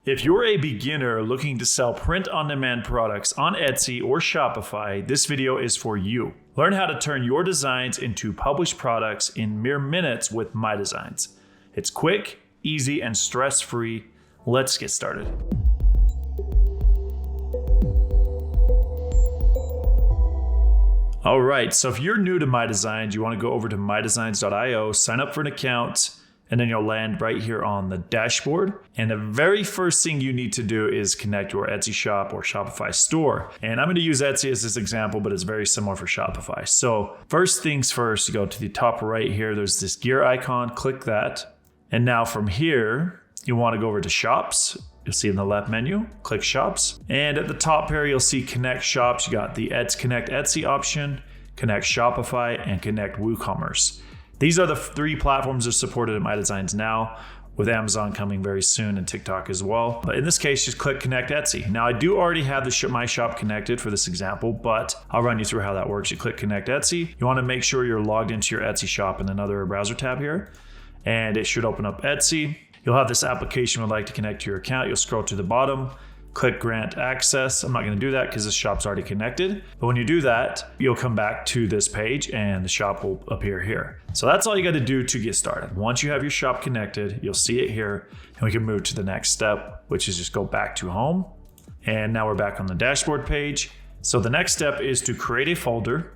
If you're a beginner looking to sell print-on-demand products on Etsy or Shopify, this video is for you. Learn how to turn your designs into published products in mere minutes with MyDesigns. It's quick, easy, and stress-free. Let's get started. All right, so if you're new to MyDesigns, you want to go over to MyDesigns.io, sign up for an account, and then you'll land right here on the dashboard. And the very first thing you need to do is connect your Etsy shop or Shopify store. And I'm going to use Etsy as this example, but it's very similar for Shopify. So first things first, you go to the top right here, there's this gear icon, click that. And now from here, you want to go over to Shops. You'll see in the left menu, click Shops. And at the top here, you'll see Connect Shops. You got the Connect Etsy option, Connect Shopify, and Connect WooCommerce. These are the three platforms that are supported at MyDesigns now, with Amazon coming very soon and TikTok as well. But in this case, just click Connect Etsy. Now I do already have my shop connected for this example, but I'll run you through how that works. You click Connect Etsy. You want to make sure you're logged into your Etsy shop in another browser tab here, and it should open up Etsy. You'll have this application would like to connect to your account. You'll scroll to the bottom, click Grant Access. I'm not going to do that because this shop's already connected. But when you do that, you'll come back to this page and the shop will appear here. So that's all you got to do to get started. Once you have your shop connected, you'll see it here, and we can move to the next step, which is just go back to home. And now we're back on the dashboard page. So the next step is to create a folder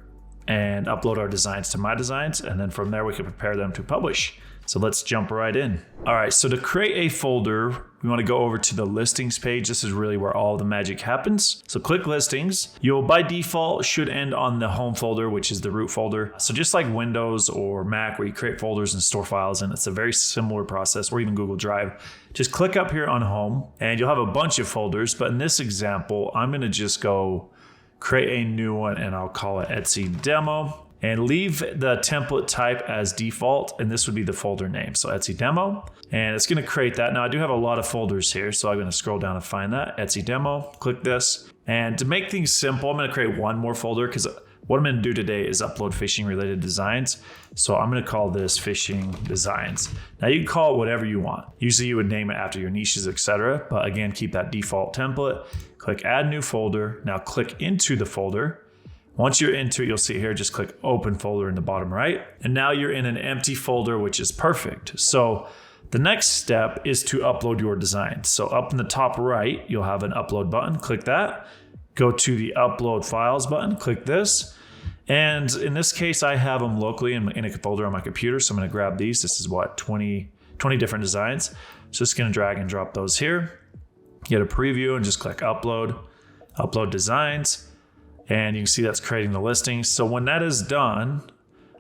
and upload our designs to MyDesigns. And then from there, we can prepare them to publish. So let's jump right in. All right, so to create a folder, we want to go over to the listings page. This is really where all the magic happens. So click listings. You'll by default should end on the home folder, which is the root folder. So just like Windows or Mac where you create folders and store files, and it's a very similar process, or even Google Drive. Just click up here on home and you'll have a bunch of folders. But in this example, I'm going to just go create a new one and I'll call it Etsy Demo. And leave the template type as default, and this would be the folder name. So Etsy Demo, and it's gonna create that. Now I do have a lot of folders here, so I'm gonna scroll down and find that, Etsy Demo, click this. And to make things simple, I'm gonna create one more folder because what I'm gonna do today is upload fishing related designs. So I'm gonna call this Fishing Designs. Now you can call it whatever you want. Usually you would name it after your niches, etc. But again, keep that default template. Click Add New Folder. Now click into the folder. Once you're into it, you'll see here, just click Open Folder in the bottom right. And now you're in an empty folder, which is perfect. So the next step is to upload your designs. So up in the top right, you'll have an upload button, click that. Go to the Upload Files button, click this. And in this case, I have them locally in a folder on my computer. So I'm gonna grab these. This is what, 20 different designs. So just gonna drag and drop those here. Get a preview and just click Upload, Upload Designs. And you can see that's creating the listings. So when that is done,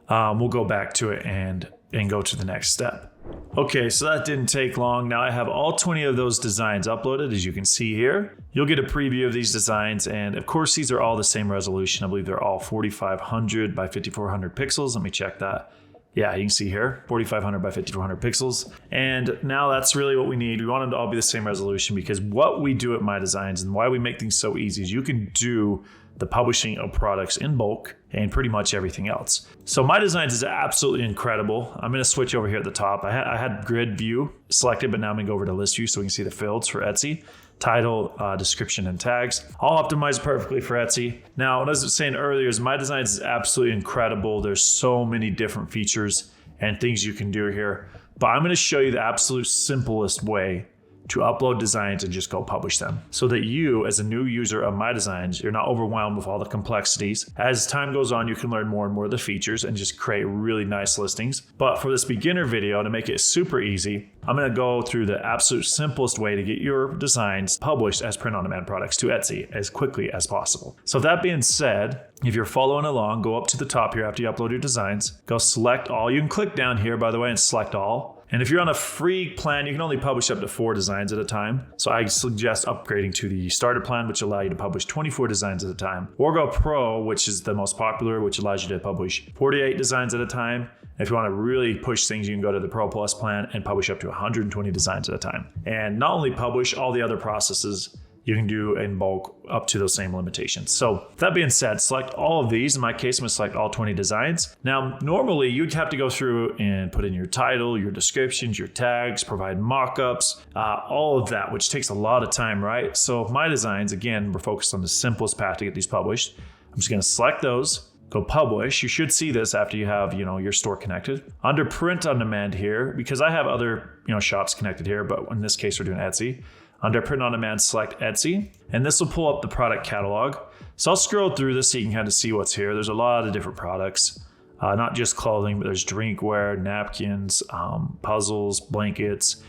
we'll go back to it and go to the next step. Okay, so that didn't take long. Now I have all 20 of those designs uploaded, as you can see here. You'll get a preview of these designs. And of course, these are all the same resolution. I believe they're all 4,500 by 5,400 pixels. Let me check that. Yeah, you can see here, 4,500 by 5,400 pixels. And now that's really what we need. We want them to all be the same resolution because what we do at MyDesigns and why we make things so easy is you can do the publishing of products in bulk and pretty much everything else. So MyDesigns is absolutely incredible. I'm gonna switch over here at the top. I had grid view selected, but now I'm gonna go over to list view so we can see the fields for Etsy. Title, description, and tags. All optimized perfectly for Etsy. Now, what I was saying earlier is MyDesigns is absolutely incredible. There's so many different features and things you can do here, but I'm gonna show you the absolute simplest way to upload designs and just go publish them so that you, as a new user of MyDesigns, you're not overwhelmed with all the complexities. As time goes on, you can learn more and more of the features and just create really nice listings. But for this beginner video, to make it super easy, I'm gonna go through the absolute simplest way to get your designs published as print-on-demand products to Etsy as quickly as possible. So that being said, if you're following along, go up to the top here after you upload your designs, go select all. You can click down here, by the way, and select all. And if you're on a free plan, you can only publish up to 4 designs at a time. So I suggest upgrading to the starter plan, which allows you to publish 24 designs at a time. Or go Pro, which is the most popular, which allows you to publish 48 designs at a time. If you want to really push things, you can go to the Pro Plus plan and publish up to 120 designs at a time. And not only publish, all the other processes you can do in bulk up to those same limitations. So that being said, select all of these. In my case, I'm gonna select all 20 designs. Now, normally you'd have to go through and put in your title, your descriptions, your tags, provide mockups, all of that, which takes a lot of time, right? So MyDesigns, again, we're focused on the simplest path to get these published. I'm just gonna select those, go publish. You should see this after you have, your store connected. Under print on demand here, because I have other, shops connected here, but in this case, we're doing Etsy. Under print on demand, select Etsy, and this will pull up the product catalog. So I'll scroll through this so you can kind of see what's here. There's a lot of different products, not just clothing, but there's drinkware, napkins, puzzles, blankets,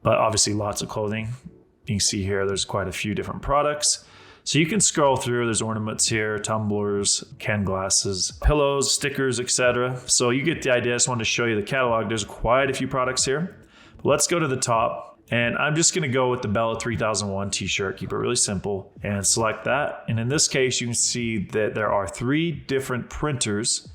but obviously lots of clothing. You can see here, there's quite a few different products. So you can scroll through, there's ornaments here, tumblers, canned glasses, pillows, stickers, etc. So you get the idea. I just wanted to show you the catalog. There's quite a few products here. But let's go to the top. And I'm just gonna go with the Bella 3001 t-shirt, keep it really simple, and select that. And in this case, you can see that there are 3 different printers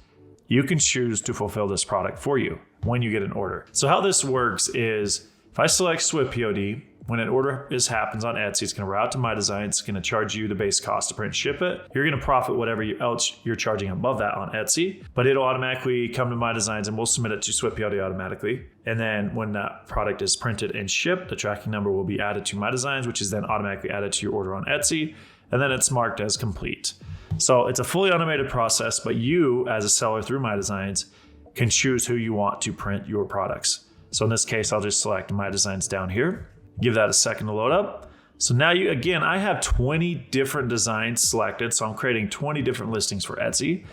you can choose to fulfill this product for you when you get an order. So how this works is, if I select Swift POD, when an order happens on Etsy, it's gonna route to MyDesigns, it's gonna charge you the base cost to print and ship it. You're gonna profit whatever else you're charging above that on Etsy, but it'll automatically come to MyDesigns and we'll submit it to Swift POD automatically. And then when that product is printed and shipped, the tracking number will be added to MyDesigns, which is then automatically added to your order on Etsy, and then it's marked as complete. So it's a fully automated process, but you as a seller through MyDesigns can choose who you want to print your products. So in this case, I'll just select MyDesigns down here. Give that a second to load up. So now I have 20 different designs selected. So I'm creating 20 different listings for Etsy.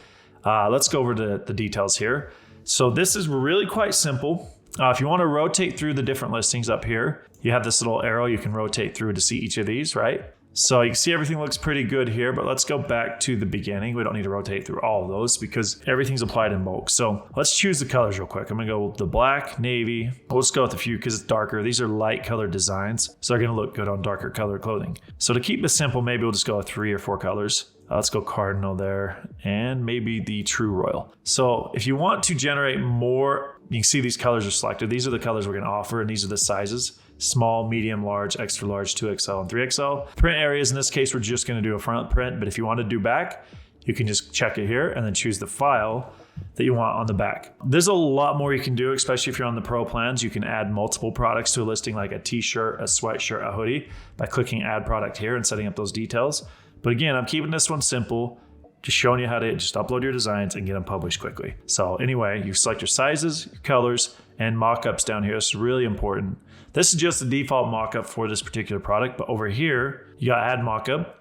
Let's go over the details here. So this is really quite simple. If you want to rotate through the different listings up here, you have this little arrow you can rotate through to see each of these, right? So you can see everything looks pretty good here, but let's go back to the beginning. We don't need to rotate through all of those because everything's applied in bulk. So let's choose the colors real quick. I'm gonna go with the black, navy. We'll just go with a few because it's darker. These are light colored designs, so they're gonna look good on darker colored clothing. So to keep it simple, maybe we'll just go with 3 or 4 colors. Let's go cardinal there, and maybe the true royal. So if you want to generate more, you can see these colors are selected. These are the colors we're gonna offer, and these are the sizes. Small, medium, large, extra large, 2XL, and 3XL. Print areas, in this case, we're just gonna do a front print, but if you want to do back, you can just check it here and then choose the file that you want on the back. There's a lot more you can do, especially if you're on the pro plans. You can add multiple products to a listing like a t-shirt, a sweatshirt, a hoodie by clicking add product here and setting up those details. But again, I'm keeping this one simple, just showing you how to just upload your designs and get them published quickly. So anyway, you select your sizes, your colors, and mockups down here. It's really important. This is just the default mockup for this particular product, but over here, you got add mockup,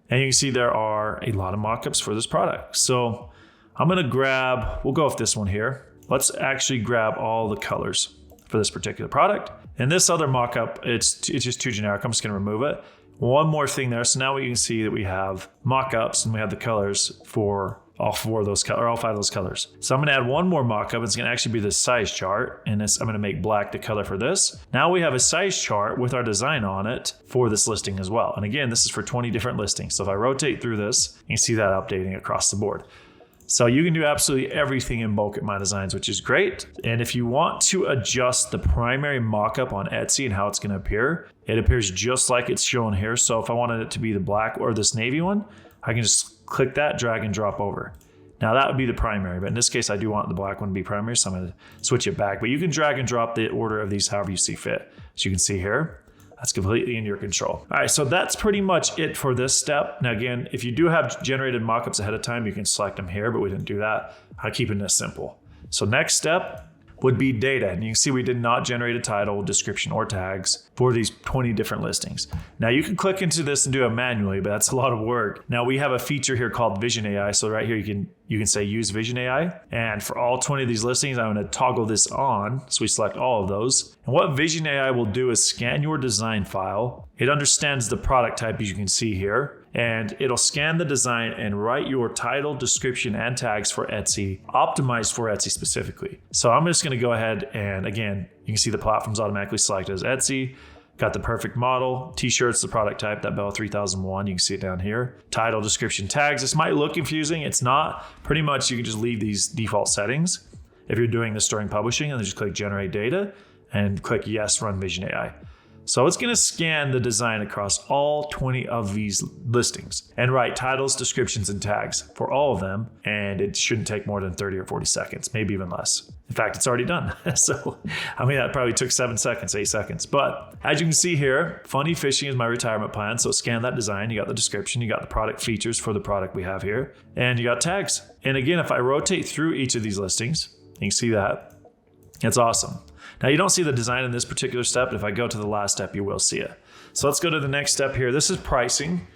and you can see there are a lot of mockups for this product. So I'm gonna we'll go with this one here. Let's actually grab all the colors for this particular product. And this other mockup, it's just too generic. I'm just gonna remove it. One more thing there. So now we can see that we have mockups and we have the colors for all 4 of those colors, or all 5 of those colors. So I'm gonna add one more mockup. It's gonna actually be the size chart, and I'm gonna make black the color for this. Now we have a size chart with our design on it for this listing as well. And again, this is for 20 different listings. So if I rotate through this, you can see that updating across the board. So you can do absolutely everything in bulk at MyDesigns, which is great. And if you want to adjust the primary mockup on Etsy and how it's gonna appear, it appears just like it's shown here. So if I wanted it to be the black or this navy one, I can just click that, drag and drop over. Now that would be the primary, but in this case, I do want the black one to be primary, so I'm gonna switch it back. But you can drag and drop the order of these however you see fit. As you can see here, that's completely in your control. All right, so that's pretty much it for this step. Now again, if you do have generated mockups ahead of time, you can select them here, but we didn't do that. I'm keeping this simple. So next step would be data. And you can see we did not generate a title, description, or tags for these 20 different listings. Now you can click into this and do it manually, but that's a lot of work. Now we have a feature here called Vision AI. So right here, you can say use Vision AI. And for all 20 of these listings, I'm gonna toggle this on. So we select all of those. And what Vision AI will do is scan your design file. It understands the product type, as you can see here. And it'll scan the design and write your title, description, and tags for Etsy, optimized for Etsy specifically. So I'm just gonna go ahead and again, you can see the platform's automatically selected as Etsy. Got the perfect model, t-shirts, the product type, that Bella 3001, you can see it down here. Title, description, tags. This might look confusing, it's not. Pretty much you can just leave these default settings if you're doing this during publishing, and then just click generate data and click yes, run Vision AI. So it's going to scan the design across all 20 of these listings and write titles, descriptions, and tags for all of them. And it shouldn't take more than 30 or 40 seconds, maybe even less. In fact, it's already done. So, I mean, that probably took 7 seconds, 8 seconds. But as you can see here, Funny Fishing is my retirement plan. So scan that design. You got the description. You got the product features for the product we have here. And you got tags. And again, if I rotate through each of these listings, you can see that. It's awesome. Now, you don't see the design in this particular step. But if I go to the last step, you will see it. So let's go to the next step here. This is pricing.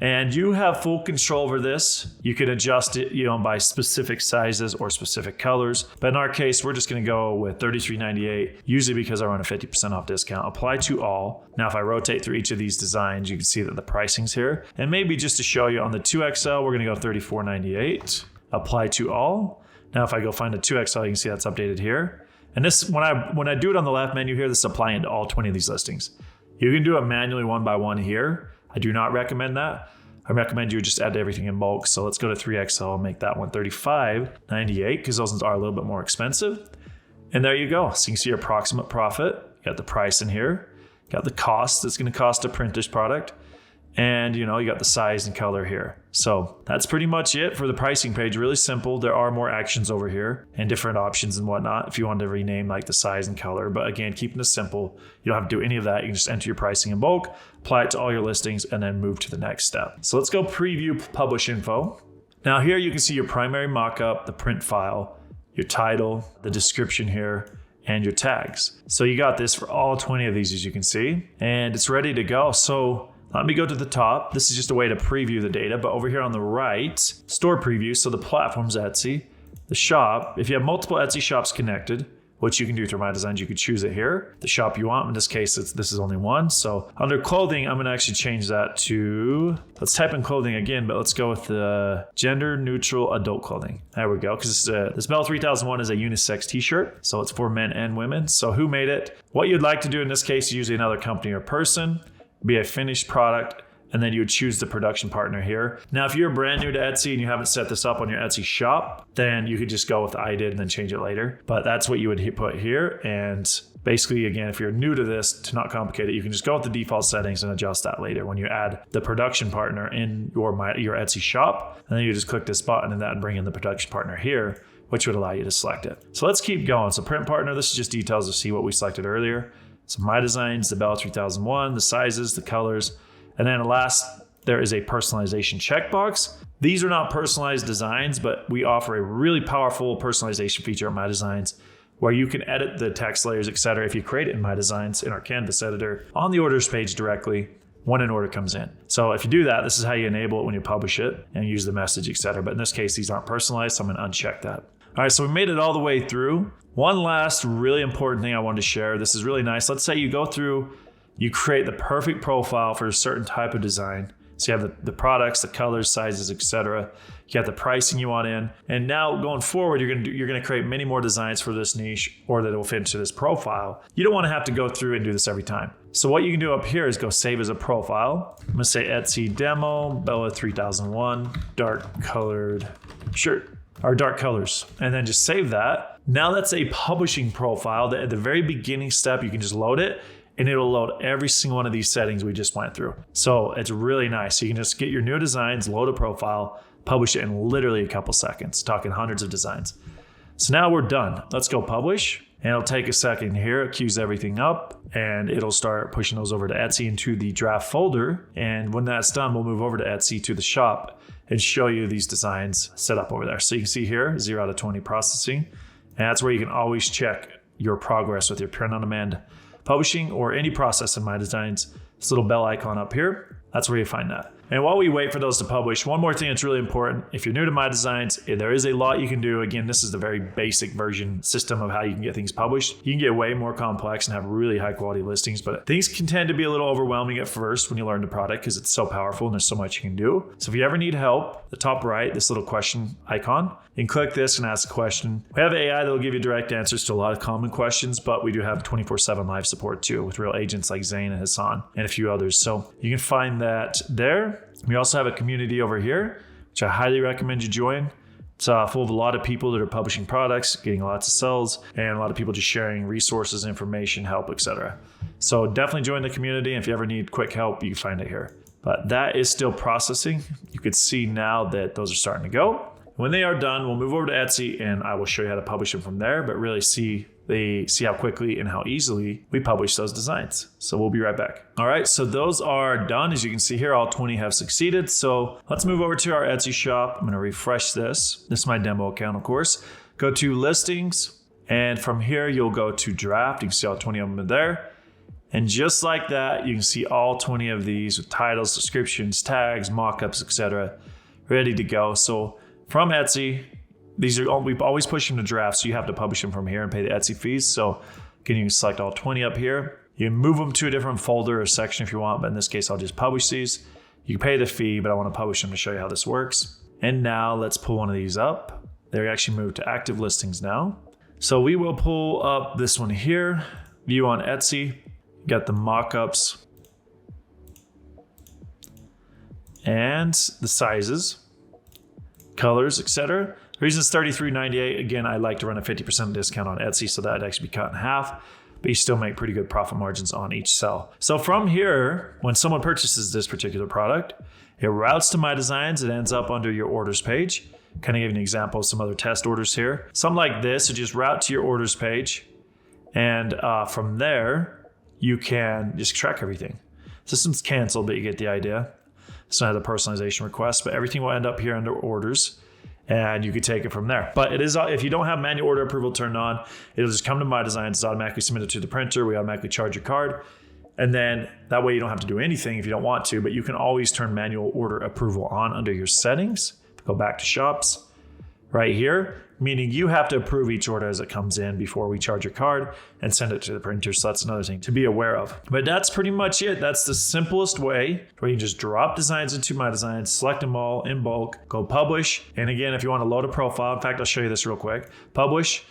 And you have full control over this. You can adjust it, by specific sizes or specific colors. But in our case, we're just going to go with $33.98, usually because I run a 50% off discount. Apply to all. Now, if I rotate through each of these designs, you can see that the pricing's here. And maybe just to show you on the 2XL, we're going to go $34.98. Apply to all. Now, if I go find a 2XL, you can see that's updated here. And this, when I do it on the left menu here, this is applying to all 20 of these listings. You can do it manually one by one here. I do not recommend that. I recommend you just add everything in bulk. So let's go to 3XL and make that one $35.98 because those ones are a little bit more expensive. And there you go. So you can see your approximate profit. You got the price in here. You got the cost that's going to cost to print this product. And you got the size and color here. So that's pretty much it for the pricing page. Really simple. There are more actions over here and different options and whatnot if you want to rename like the size and color. But again, keeping this simple. You don't have to do any of that. You can just enter your pricing in bulk, apply it to all your listings, and then move to the next step. So let's go preview publish info. Now here you can see your primary mockup, the print file, your title, the description here, and your tags. So you got this for all 20 of these, as you can see, and it's ready to go. So let me go to the top. This is just a way to preview the data, but over here on the right, store preview. So the platform's Etsy, the shop. If you have multiple Etsy shops connected, which you can do through MyDesigns, you could choose it here. The shop you want, in this case, this is only one. So under clothing, I'm gonna actually change that to, let's type in clothing again, but let's go with the gender neutral adult clothing. There we go, because this Bell 3001 is a unisex t-shirt. So it's for men and women. So who made it? What you'd like to do in this case, usually another company or person, be a finished product, and then you would choose the production partner here. Now, if you're brand new to Etsy and you haven't set this up on your Etsy shop, then you could just go with I did and then change it later. But that's what you would put here. And basically, again, if you're new to this, to not complicate it, you can just go with the default settings and adjust that later when you add the production partner in your Etsy shop. And then you just click this button and that would bring in the production partner here, which would allow you to select it. So let's keep going. So print partner, this is just details to see what we selected earlier. So MyDesigns, the Bell 3001, the sizes, the colors, and then last, there is a personalization checkbox. These are not personalized designs, but we offer a really powerful personalization feature on MyDesigns where you can edit the text layers, etc. if you create it in MyDesigns in our Canvas editor on the orders page directly when an order comes in. So if you do that, this is how you enable it when you publish it and use the message, etc. But in this case, these aren't personalized, so I'm going to uncheck that. All right, so we made it all the way through. One last really important thing I wanted to share. This is really nice. Let's say you go through, you create the perfect profile for a certain type of design. So you have the products, the colors, sizes, etc. You got the pricing you want in. And now going forward, you're going to create many more designs for this niche or that will fit into this profile. You don't want to have to go through and do this every time. So what you can do up here is go save as a profile. I'm going to say Etsy demo, Bella 3001, dark colored shirt. Or dark colors, and then just save that. Now that's a publishing profile that at the very beginning step, you can just load it and it'll load every single one of these settings we just went through. So it's really nice. You can just get your new designs, load a profile, publish it in literally a couple seconds, talking hundreds of designs. So now we're done. Let's go publish. And it'll take a second here. It queues everything up and it'll start pushing those over to Etsy into the draft folder. And when that's done, we'll move over to Etsy to the shop and show you these designs set up over there. So you can see here, 0 out of 20 processing. And that's where you can always check your progress with your print on demand publishing or any process in MyDesigns. This little bell icon up here, that's where you find that. And while we wait for those to publish, one more thing that's really important. If you're new to MyDesigns, there is a lot you can do. Again, this is the very basic version system of how you can get things published. You can get way more complex and have really high quality listings, but things can tend to be a little overwhelming at first when you learn the product because it's so powerful and there's so much you can do. So if you ever need help, the top right, this little question icon, you can click this and ask a question. We have AI that will give you direct answers to a lot of common questions, but we do have 24/7 live support too with real agents like Zane and Hassan and a few others. So you can find that there. We also have a community over here, which I highly recommend you join. It's full of a lot of people that are publishing products, getting lots of sales, and a lot of people just sharing resources, information, help, etc. So definitely join the community. And if you ever need quick help, you can find it here. But that is still processing. You could see now that those are starting to go. When they are done, we'll move over to Etsy and I will show you how to publish them from there, but really see how quickly and how easily we publish those designs. So we'll be right back. All right, so those are done. As you can see here, all 20 have succeeded. So let's move over to our Etsy shop. I'm gonna refresh this. This is my demo account, of course. Go to listings, and from here, you'll go to draft. You can see all 20 of them are there. And just like that, you can see all 20 of these with titles, descriptions, tags, mockups, etc., ready to go. So from Etsy, we've always pushed them to draft, so you have to publish them from here and pay the Etsy fees. So again, you can select all 20 up here. You can move them to a different folder or section if you want, but in this case, I'll just publish these. You can pay the fee, but I want to publish them to show you how this works. And now let's pull one of these up. They're actually moved to active listings now. So we will pull up this one here, view on Etsy. Got the mockups and the sizes, colors, etc. The reason it's $33.98, again, I like to run a 50% discount on Etsy, so that'd actually be cut in half, but you still make pretty good profit margins on each sell. So from here, when someone purchases this particular product, it routes to MyDesigns. It ends up under your orders page. Kind of give you an example of some other test orders here. Something like this, it just route to your orders page. And from there, you can just track everything. System's canceled, but you get the idea. It's not a personalization request, but everything will end up here under orders, and you could take it from there. But it is, if you don't have manual order approval turned on, it'll just come to MyDesigns. It's automatically submitted to the printer. We automatically charge your card. And then that way you don't have to do anything if you don't want to, but you can always turn manual order approval on under your settings. Go back to shops right here, meaning you have to approve each order as it comes in before we charge your card and send it to the printer. So that's another thing to be aware of. But that's pretty much it. That's the simplest way where you can just drop designs into MyDesigns, select them all in bulk, go publish. And again, if you want to load a profile, in fact, I'll show you this real quick. Publish.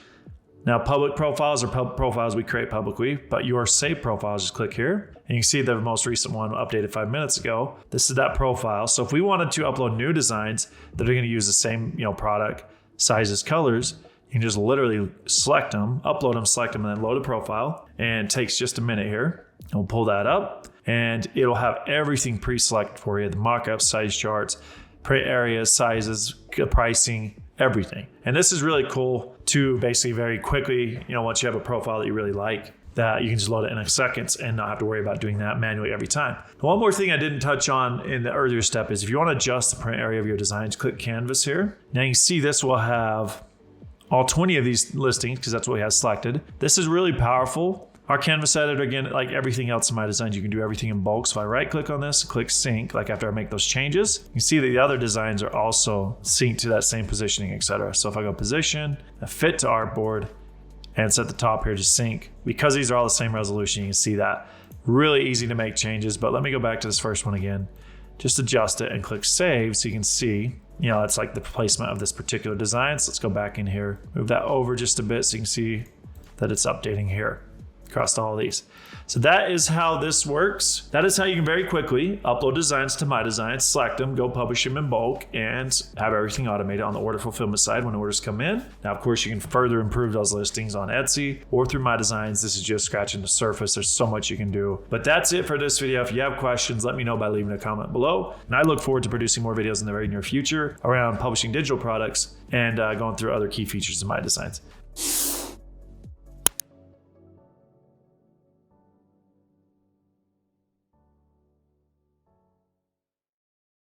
Now, public profiles are profiles we create publicly, but your saved profiles, just click here. And you can see the most recent one updated 5 minutes ago. This is that profile. So if we wanted to upload new designs that are going to use the same product, sizes, colors, you can just literally select them, upload them, select them, and then load a profile. And it takes just a minute here. And we'll pull that up and it'll have everything pre-selected for you. The mockups, size charts, print areas, sizes, pricing, everything. And this is really cool to basically very quickly, once you have a profile that you really like, that you can just load it in a second and not have to worry about doing that manually every time. One more thing I didn't touch on in the earlier step is if you want to adjust the print area of your designs, click Canvas here. Now you can see this will have all 20 of these listings because that's what we have selected. This is really powerful. Our Canvas editor, again, like everything else in MyDesigns, you can do everything in bulk. So if I right click on this, click sync, like after I make those changes, you can see that the other designs are also synced to that same positioning, etc. So if I go position, fit to artboard, and set the top here to sync. Because these are all the same resolution, you can see that. Really easy to make changes, but let me go back to this first one again. Just adjust it and click save so you can see, it's like the placement of this particular design. So let's go back in here, move that over just a bit so you can see that it's updating here across all of these. So that is how this works. That is how you can very quickly upload designs to MyDesigns, select them, go publish them in bulk, and have everything automated on the order fulfillment side when orders come in. Now, of course, you can further improve those listings on Etsy or through MyDesigns. This is just scratching the surface. There's so much you can do. But that's it for this video. If you have questions, let me know by leaving a comment below. And I look forward to producing more videos in the very near future around publishing digital products and going through other key features in MyDesigns.